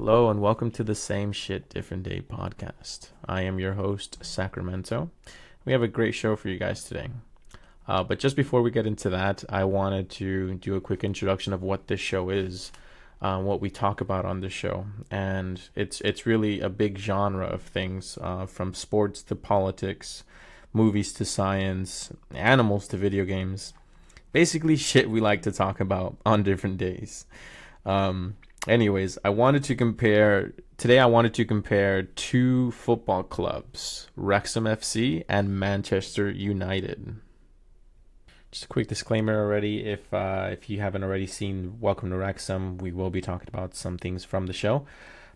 Hello and welcome to the Same Shit Different Day podcast. I am your host, Sacramento. We have a great show for you guys today. But just before we get into that, I wanted to do a quick introduction of what this show is, what we talk about on this show. And it's really a big genre of things, from sports to politics, movies to science, animals to video games. Basically shit we like to talk about on different days. Anyways, I wanted to compare two football clubs, Wrexham FC and Manchester United. Just a quick disclaimer already, if you haven't already seen Welcome to Wrexham, we will be talking about some things from the show.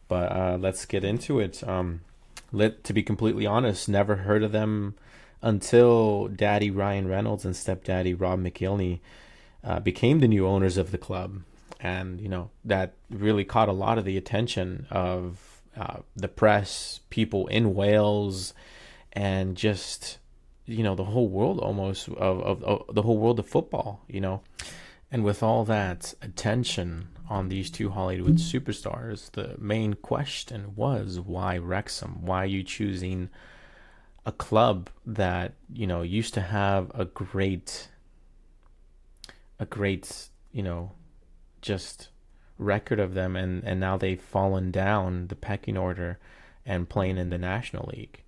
But let's get into it. To be completely honest, never heard of them until Daddy Ryan Reynolds and Stepdaddy Rob McElhenney became the new owners of the club. And, that really caught a lot of the attention of the press, people in Wales, and just, the whole world almost of the whole world of football, And with all that attention on these two Hollywood superstars, the main question was, why Wrexham? Why are you choosing a club that, used to have a great, just record of them, and now they've fallen down the pecking order and playing in the National League.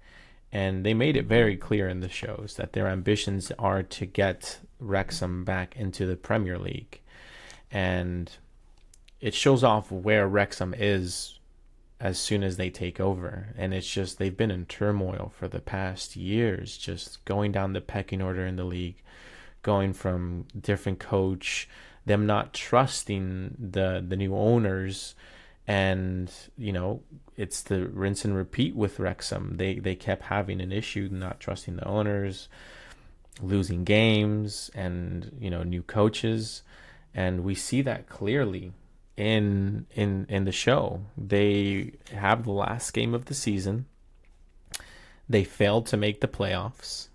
And they made it very clear in the shows that their ambitions are to get Wrexham back into the Premier League. And it shows off where Wrexham is as soon as they take over. And it's just, they've been in turmoil for the past years, just going down the pecking order in the league, going from different coach, them not trusting the new owners, and it's the rinse and repeat with Wrexham. They kept having an issue not trusting the owners, losing games, and new coaches, and we see that clearly in the show. They have the last game of the season. They failed to make the playoffs,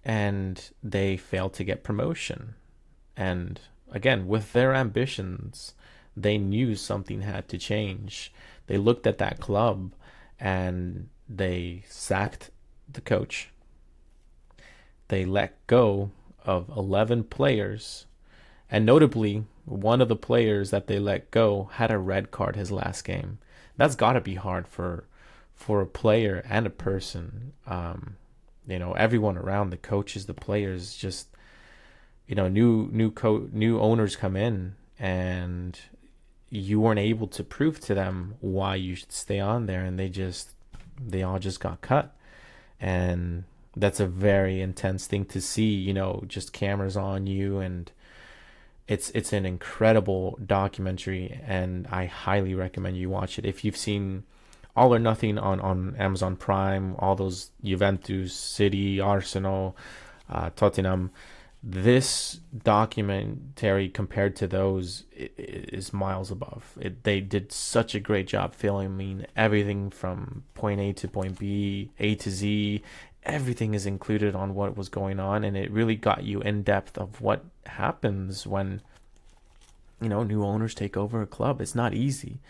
and they failed to get promotion. And again, with their ambitions, they knew something had to change. They looked at that club and they sacked the coach. They let go of 11 players. And notably, one of the players that they let go had a red card his last game. That's got to be hard for a player and a person. Everyone around, the coaches, the players, just new owners come in, and you weren't able to prove to them why you should stay on there, and they all just got cut. And that's a very intense thing to see, just cameras on you, and it's an incredible documentary, and I highly recommend you watch it. If you've seen All or Nothing on Amazon Prime, all those Juventus, City, Arsenal, Tottenham, this documentary compared to those is miles above. They did such a great job filming everything from point A to point B, A to Z. Everything is included on what was going on, and it really got you in depth of what happens when new owners take over a club. It's not easy.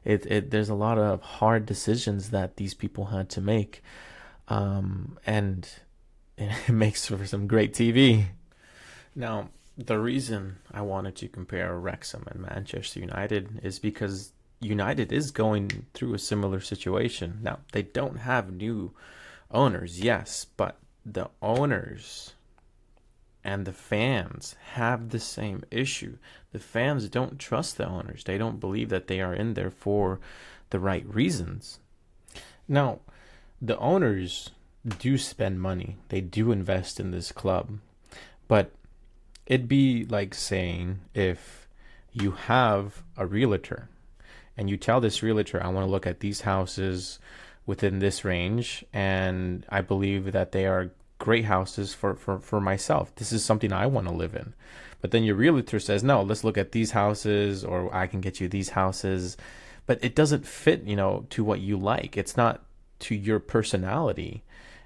There's a lot of hard decisions that these people had to make, and it makes for some great TV. Now, the reason I wanted to compare Wrexham and Manchester United is because United is going through a similar situation. Now, they don't have new owners, yes, but the owners and the fans have the same issue. The fans don't trust the owners. They don't believe that they are in there for the right reasons. Now, the owners do spend money. They do invest in this club, but it'd be like saying, if you have a realtor and you tell this realtor, I want to look at these houses within this range, and I believe that they are great houses for myself. This is something I want to live in. But then your realtor says, no, let's look at these houses, or I can get you these houses. But it doesn't fit, to what you like. It's not to your personality.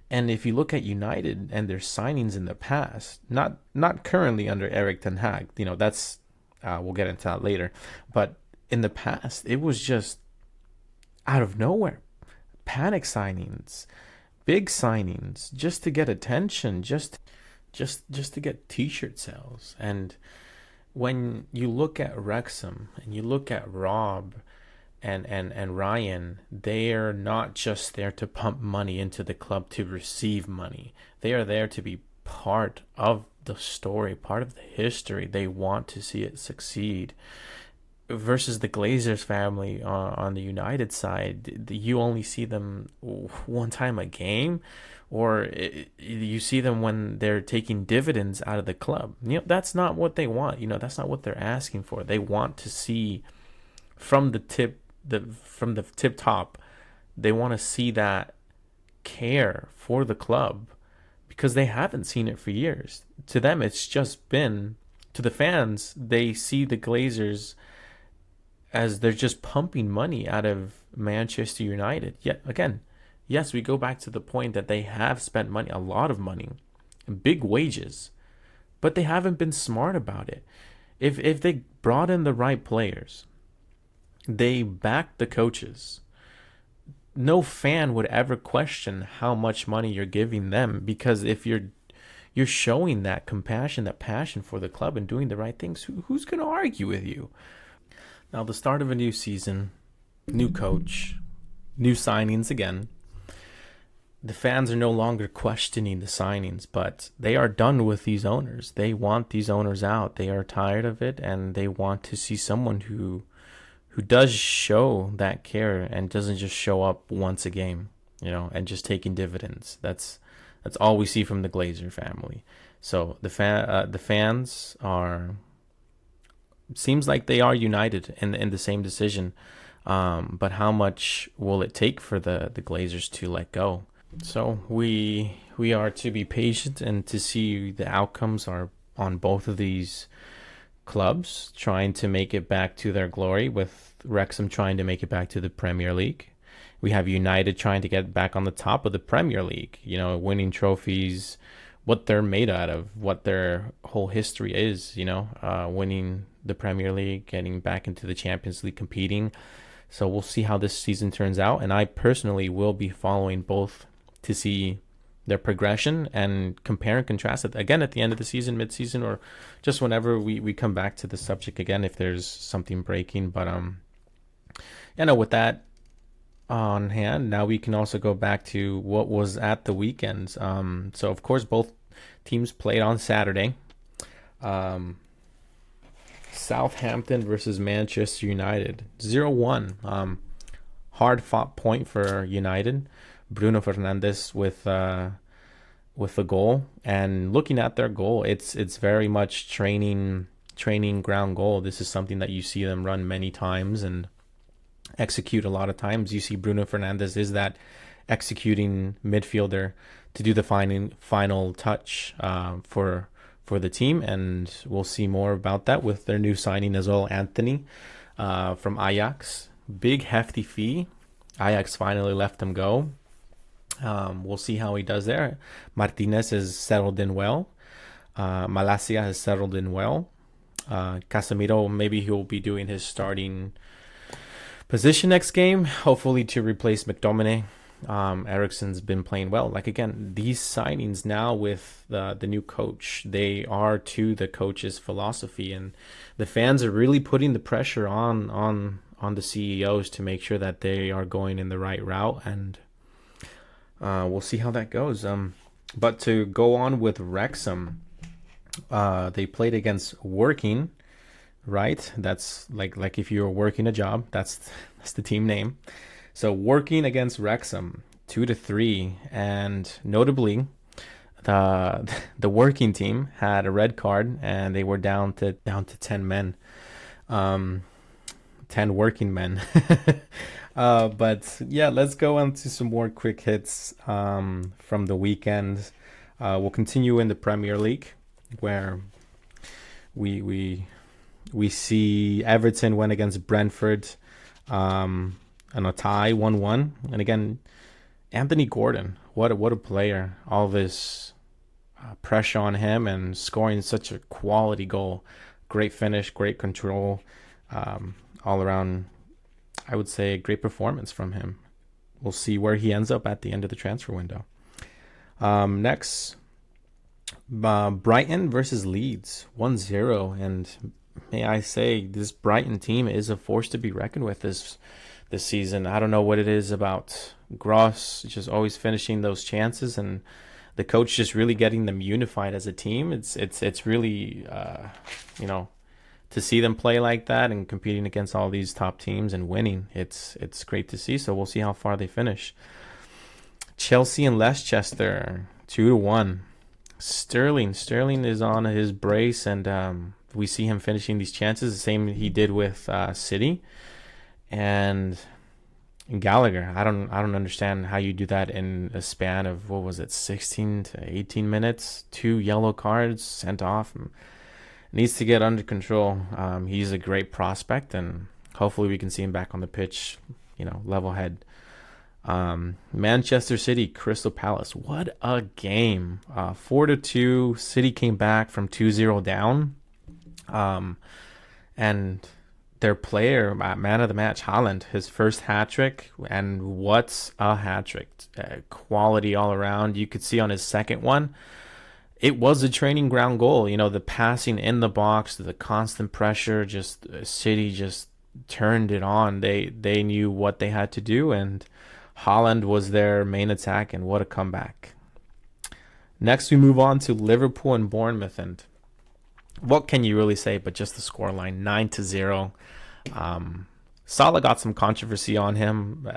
And if you look at United and their signings in the past, not currently under Erik ten Hag, that's we'll get into that later. But in the past, it was just out of nowhere. Panic signings, big signings, just to get attention, just to get t-shirt sales. And when you look at Wrexham and you look at Rob and Ryan, they are not just there to pump money into the club to receive money. They are there to be part of the story, part of the history. They want to see it succeed. Versus the Glazers family on the United side, you only see them one time a game, or you see them when they're taking dividends out of the club. That's not what they want. That's not what they're asking for. They want to see from the tip top. They want to see that care for the club, because they haven't seen it for years. To them, it's just been, to the fans, they see the Glazers as they're just pumping money out of Manchester United. Yet again, yes, we go back to the point that they have spent money, a lot of money, big wages, but they haven't been smart about it. If they brought in the right players, they backed the coaches, no fan would ever question how much money you're giving them, because if you're showing that compassion, that passion for the club and doing the right things, who's going to argue with you? Now, the start of a new season, new coach, new signings again. The fans are no longer questioning the signings, but they are done with these owners. They want these owners out. They are tired of it, and they want to see someone who does show that care and doesn't just show up once a game, and just taking dividends. That's all we see from the Glazer family. So the fans are, seems like they are united in the same decision. But how much will it take for the Glazers to let go? So we are to be patient and to see the outcomes are on both of these clubs trying to make it back to their glory, with Wrexham trying to make it back to the Premier League. We have United trying to get back on the top of the Premier League, winning trophies, what they're made out of, what their whole history is, winning the Premier League, getting back into the Champions League, competing. So we'll see how this season turns out. And I personally will be following both to see their progression and compare and contrast it again at the end of the season, mid-season, or just whenever we come back to the subject again if there's something breaking. But with that on hand, now we can also go back to what was at the weekends. So of course both teams played on Saturday. Southampton versus Manchester United, 0-1. Hard fought point for United. Bruno Fernandes with the goal, and looking at their goal, it's very much training ground goal. This is something that you see them run many times and execute a lot of times. You see Bruno Fernandes is that executing midfielder to do the final touch for the team, and we'll see more about that with their new signing as well, Anthony from Ajax. Big hefty fee. Ajax finally let him go. We'll see how he does there. Martinez has settled in well. Malacia has settled in well. Casemiro, maybe he'll be doing his starting position next game, hopefully to replace McTominay. Eriksen's been playing well. Like, again, these signings now with the new coach, they are to the coach's philosophy, and the fans are really putting the pressure on the CEOs to make sure that they are going in the right route, and we'll see how that goes. But to go on with Wrexham, they played against Working, right? That's like if you're working a job, that's the team name. So Working against Wrexham, 2-3, and notably, the Working team had a red card and they were down to 10 men, 10 working men. But yeah, let's go on to some more quick hits from the weekend. We'll continue in the Premier League, where we see Everton went against Brentford, and a tie, 1-1. And again, Anthony Gordon, what a player! All this pressure on him and scoring such a quality goal. Great finish, great control. all around, I would say, a great performance from him. We'll see where he ends up at the end of the transfer window. Next, Brighton versus Leeds, 1-0. And may I say, this Brighton team is a force to be reckoned with this season. I don't know what it is about Gross just always finishing those chances, and the coach just really getting them unified as a team. It's really to see them play like that and competing against all these top teams and winning. It's great to see. So we'll see how far they finish. Chelsea and Leicester, 2-1. Sterling is on his brace, and we see him finishing these chances the same he did with City. And Gallagher, I don't understand how you do that in a span of, 16 to 18 minutes, 2 yellow cards sent off. Needs to get under control. He's a great prospect, and hopefully we can see him back on the pitch, level head. Manchester City, Crystal Palace. What a game. 4-2. City came back from 2-0 down. And their player, man of the match, Haaland, his first hat-trick. And what's a hat-trick? Quality all around. You could see on his second one, it was a training ground goal. The passing in the box, the constant pressure, just City just turned it on. They knew what they had to do, and Haaland was their main attack, and what a comeback. Next, we move on to Liverpool and Bournemouth, and what can you really say but just the scoreline, 9-0. Salah got some controversy on him.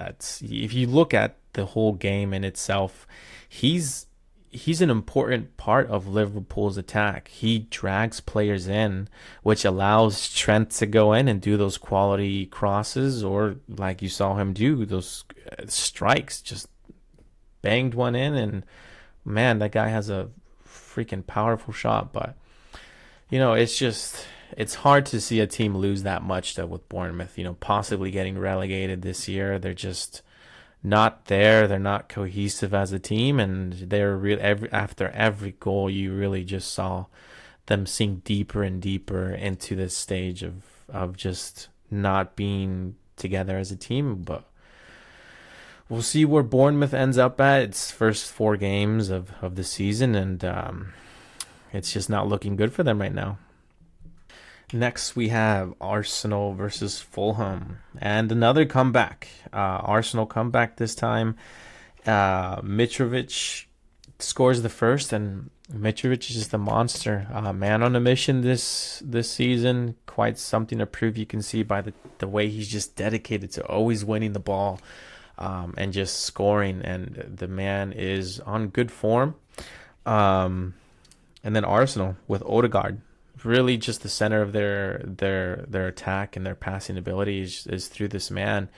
If you look at the whole game in itself, he's an important part of Liverpool's attack. He drags players in, which allows Trent to go in and do those quality crosses, or like you saw him do, those strikes. Just banged one in, and man, that guy has a freaking powerful shot. But it's hard to see a team lose that much though with Bournemouth. Possibly getting relegated this year. They're just not there. They're not cohesive as a team, and they're after every goal, you really just saw them sink deeper and deeper into this stage of just not being together as a team. But we'll see where Bournemouth ends up at. Its first 4 games of the season, and it's just not looking good for them right now. Next, we have Arsenal versus Fulham, and another comeback. Arsenal comeback this time. Mitrovic scores the first, and Mitrovic is just a monster. Man on a mission this season. Quite something to prove. You can see by the way he's just dedicated to always winning the ball and just scoring. And the man is on good form. And then Arsenal with Odegaard. Really just the center of their attack and their passing ability is through this man.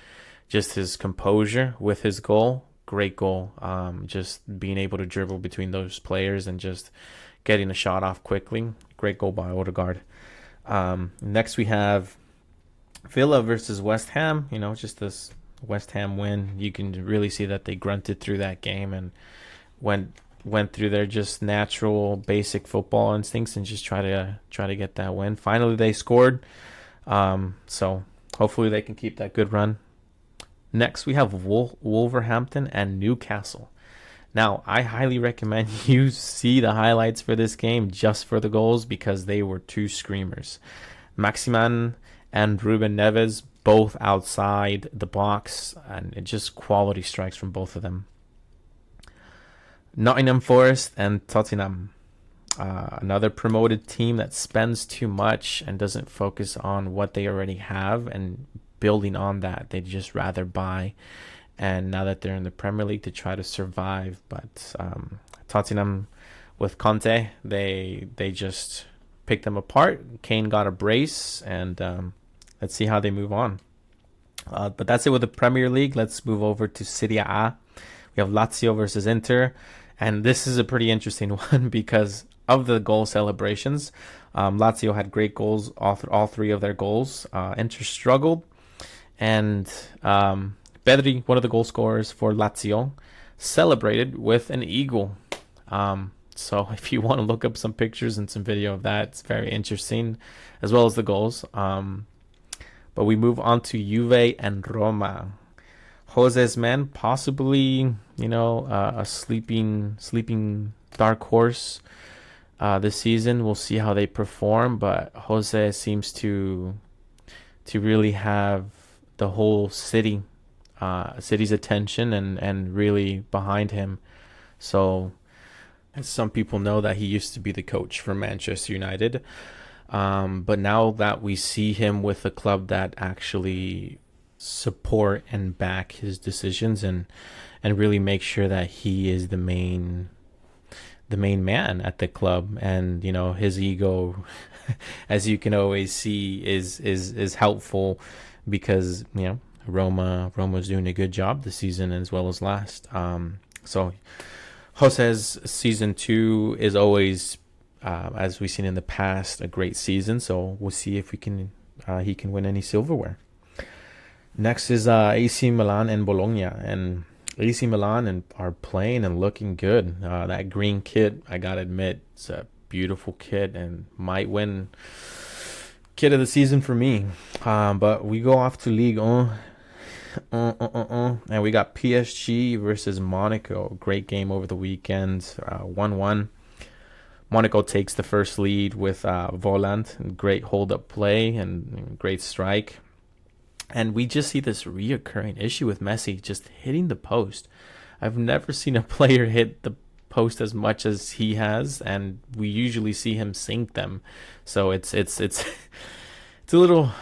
Just his composure with his goal. Great goal. Just being able to dribble between those players and just getting a shot off quickly. Great goal by Odegaard. Next we have Villa versus West Ham. Just this West Ham win. You can really see that they grunted through that game and went through their just natural basic football instincts and just try to get that win. Finally they scored, so hopefully they can keep that good run. Next we have Wolverhampton and Newcastle. Now I highly recommend you see the highlights for this game just for the goals, because they were 2 screamers. Maximan and Ruben Neves both outside the box, and it just quality strikes from both of them. Nottingham Forest and Tottenham. Another promoted team that spends too much and doesn't focus on what they already have and building on that. They'd just rather buy. And now that they're in the Premier League, to try to survive. But Tottenham with Conte, they just picked them apart. Kane got a brace, and let's see how they move on. But that's it with the Premier League. Let's move over to Serie A. We have Lazio versus Inter. And this is a pretty interesting one because of the goal celebrations. Lazio had great goals, all 3 of their goals. Inter struggled. And Pedri, one of the goal scorers for Lazio, celebrated with an eagle. So if you want to look up some pictures and some video of that, it's very interesting, as well as the goals. But we move on to Juve and Roma. Jose's men, possibly, a sleeping dark horse this season. We'll see how they perform, but Jose seems to really have the whole city's attention and really behind him. So, as some people know, that he used to be the coach for Manchester United, but now that we see him with a club that actually support and back his decisions and really make sure that he is the main man at the club, and his ego as you can always see is helpful, because Roma's doing a good job this season as well as last. So Jose's season 2 is always, as we've seen in the past, a great season. So we'll see if he can win any silverware. Next is AC Milan and Bologna, and AC Milan are playing and looking good. That green kit, I gotta admit, it's a beautiful kit and might win kit of the season for me. But we go off to Ligue 1. And we got PSG versus Monaco. Great game over the weekend. 1-1. Monaco takes the first lead with Volant. Great hold-up play and great strike. And we just see this reoccurring issue with Messi just hitting the post. I've never seen a player hit the post as much as he has, and we usually see him sink them. So it's it's a little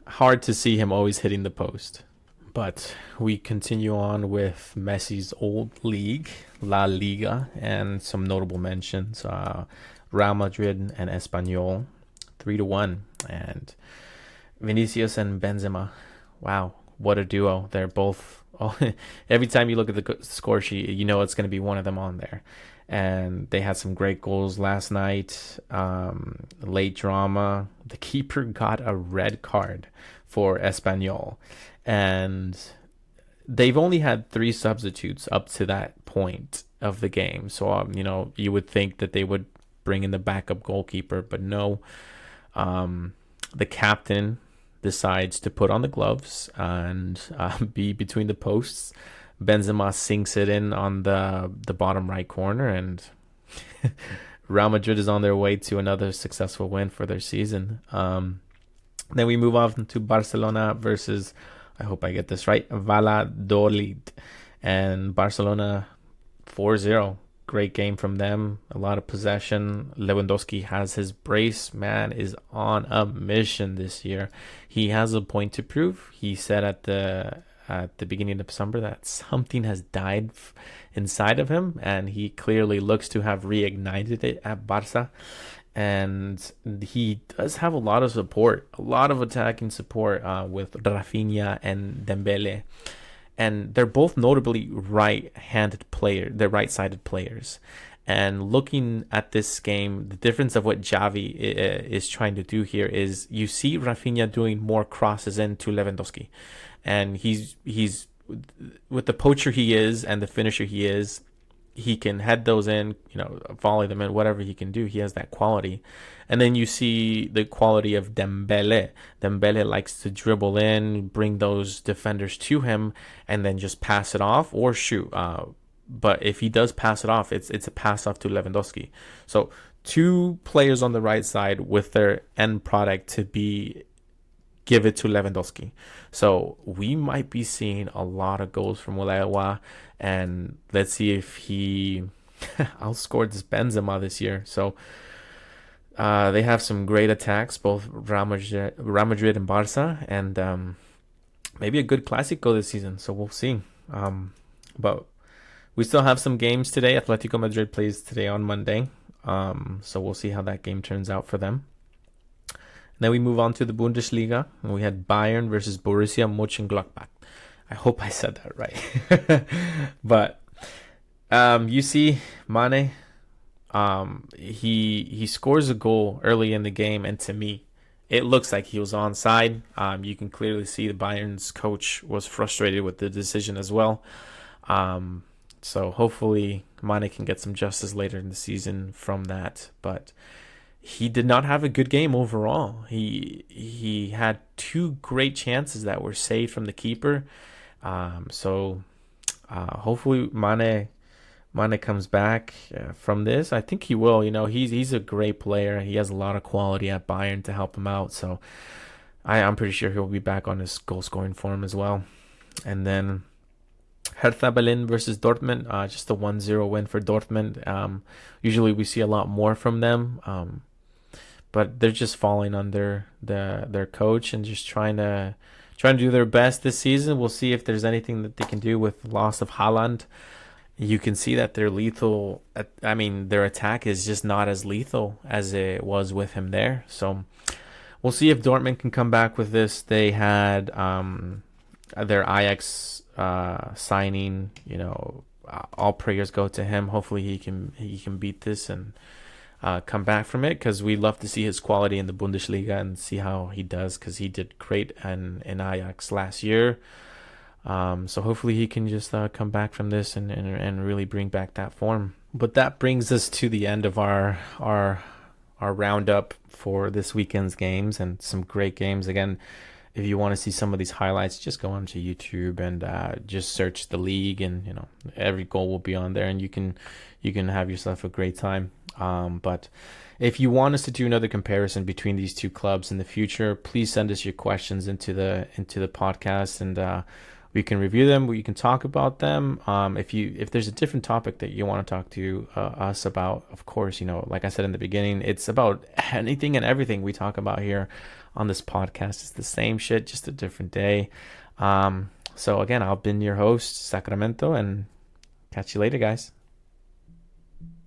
hard to see him always hitting the post. But we continue on with Messi's old league, La Liga, and some notable mentions. Real Madrid and Espanyol, 3-1. And Vinicius and Benzema. Wow, what a duo. They're both... every time you look at the score sheet, it's going to be one of them on there. And they had some great goals last night. Late drama. The keeper got a red card for Espanyol. And they've only had 3 substitutes up to that point of the game. So, you would think that they would bring in the backup goalkeeper. But no. The captain decides to put on the gloves and be between the posts. Benzema sinks it in on the bottom right corner, and Real Madrid is on their way to another successful win for their season. Then we move on to Barcelona versus, I hope I get this right, Valladolid. And Barcelona 4-0. Great game from them. A lot of possession. Lewandowski has his brace. Man is on a mission this year. He has a point to prove. He said at the beginning of December that something has died inside of him, and he clearly looks to have reignited it at Barca. And he does have a lot of support, a lot of attacking support with Rafinha and Dembele. And they're both notably right-handed players. They're right-sided players. And looking at this game, the difference of what Xavi is trying to do here is you see Rafinha doing more crosses into Lewandowski. And he's with the poacher he is and the finisher he is, he can head those in, volley them in, whatever he can do. He has that quality. And then you see the quality of Dembele. Dembele likes to dribble in, bring those defenders to him, and then just pass it off or shoot. But if he does pass it off, it's a pass off to Lewandowski. So 2 players on the right side with their end product to be give it to Lewandowski. So we might be seeing a lot of goals from Lewa, and let's see if he outscored this Benzema this year. So they have some great attacks, both Real Madrid and Barca, and maybe a good Clásico this season. So we'll see. But we still have some games today. Atletico Madrid plays today on Monday. So we'll see how that game turns out for them. Then we move on to the Bundesliga. And we had Bayern versus Borussia Mönchengladbach. I hope I said that right. But you see Mane, he scores a goal early in the game, and to me, it looks like he was onside. You can clearly see the Bayern's coach was frustrated with the decision as well. So hopefully Mane can get some justice later in the season from that. But he did not have a good game overall. He had two great chances that were saved from the keeper. Hopefully Mane comes back from this. I think he will. He's a great player. He has a lot of quality at Bayern to help him out. So I'm pretty sure he'll be back on his goal scoring form as well. And then Hertha Berlin versus Dortmund, just a 1-0 win for Dortmund. Usually we see a lot more from them, but they're just falling under their coach and just trying to do their best this season. We'll see if there's anything that they can do with the loss of Haaland. You can see that they're lethal. I mean, their attack is just not as lethal as it was with him there. So we'll see if Dortmund can come back with this. They had their Ajax signing. All prayers go to him. Hopefully he can beat this and come back from it, because we love to see his quality in the Bundesliga and see how he does, because he did great in Ajax last year. So hopefully he can just come back from this and really bring back that form. But that brings us to the end of our roundup for this weekend's games, and some great games. Again, if you want to see some of these highlights, just go onto YouTube and just search the league, and every goal will be on there, and you can have yourself a great time. But if you want us to do another comparison between these two clubs in the future, please send us your questions into the podcast, and we can review them. We can talk about them. If there's a different topic that you want to talk to us about, of course, like I said in the beginning, it's about anything and everything we talk about here on this podcast. It's the same shit, just a different day. So again, I've been your host, Sacramento, and catch you later, guys.